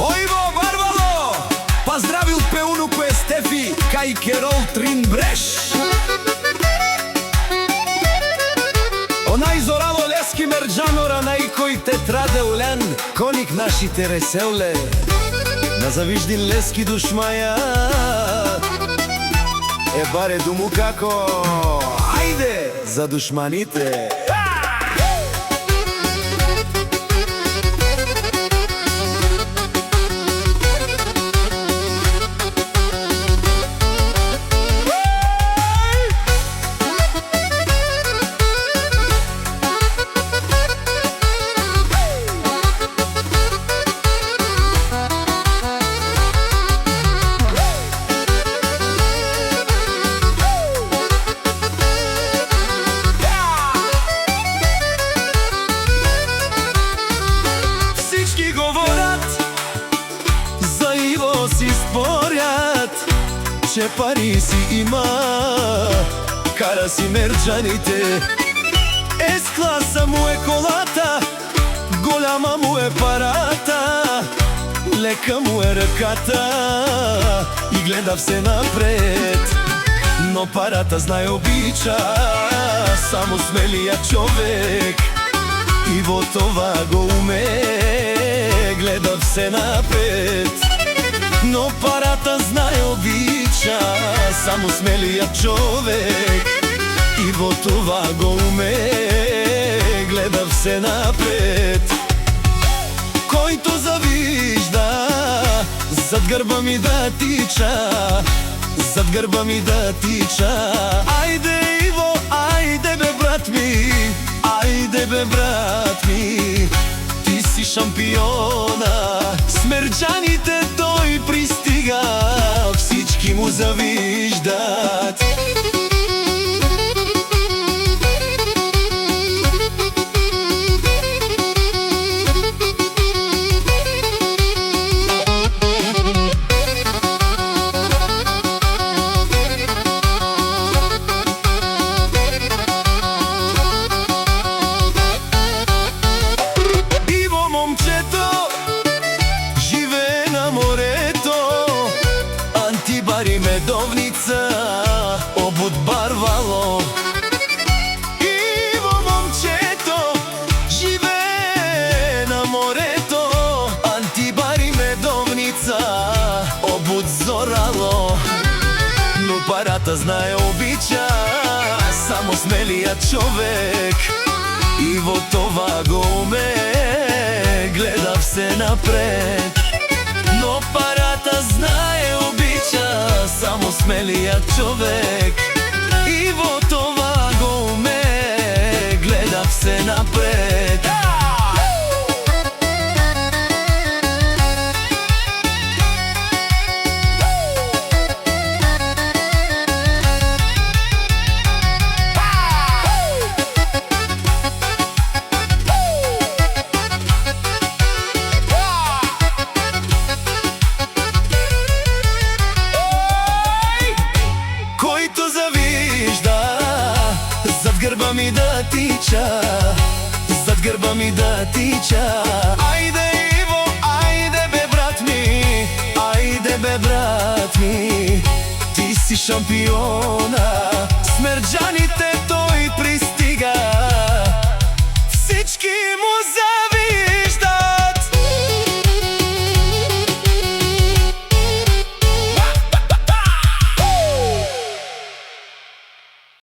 Ојво, Барбало! Поздравил пеуну кој Стефи, кај Керол Трин Бреш. Онај Зорало Лески Мерджанора, нај кој те траде улен, коник нашите реселе. На завиждин Лески душмаја, е баре думу како, ајде за душманите. Че пари си има, кара си мерджаните. С-класа му е колата, голяма му е парата, лека му е ръката и гледа все напред. Но парата знае обича само смелият човек и во това го уме, гледа все напред. Но парата знае обича само смелият човек и во това го уме, гледа все напред. Който завижда зад гърба ми да тича, зад гърба ми да тича. Ајде Иво, ајде бе брат ми, ајде бе брат ми, ти си шампиона. Смерджаните той пристига, всички му завиждат. Медовница, обут Барвало. Иво момчето живее на морето, антибари медовница, обут Зорало. Но парата знае обича само смелият човек и во това го уме, гледа все напред. Но парата знае обича само смелият човек и во това го уме, гледа все напред. Зад гърба ми да тича, зад гърба ми да тича. Ајде Иво, ајде бе брат ми, ајде бе брат ми, ти си шампиона. Смерджаните той пристига,